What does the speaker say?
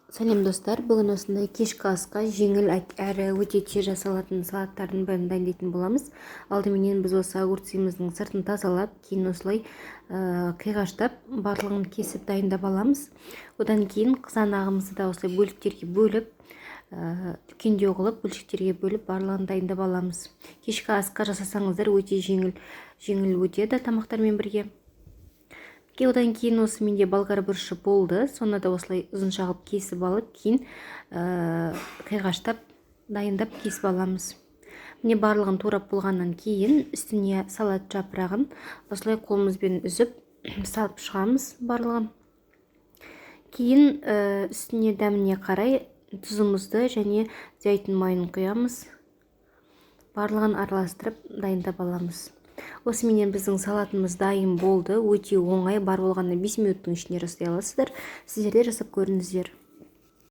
Сәлем достар, бүгін осындай кешкі асқа жеңіл әрі өте тез жасалатын салаттардың бірін дайындайтын боламыз. Алдыменен біз осы огурцымыздың сыртын тазалап, кейін осылай қиғаштап, барлығын кесіп дайындап аламыз. Одан кейін қызанағымызды да осылай бөліктерге бөліп, үлкендеу қылып, бөлшектерге бөліп, барлығын дайындап аламыз. Кешкі асқа жасасаңыздар өте жеңіл өтеді тамақтармен бірге. Одан кейін осы менде болгар бұрышы болды. Соны да осылай ұзынша қылып кесіп алып, кейін қиғаштап, дайындап кесіп аламыз. Міне барлығын турап болғаннан кейін үстіне салат жапырағын осылай қолымызбен үзіп салып шығамыз барлығын. Кейін үстіне дәміне қарай тұзымызды және зәйтүн майын құямыз. Барлығын араластырып дайындап аламыз. Осыменен біздің салатымыз дайын болды. Өте оңай, бар болғанда 5 минуттың ішінде жасай аласыздар. Сіздер де жасап көріңіздер.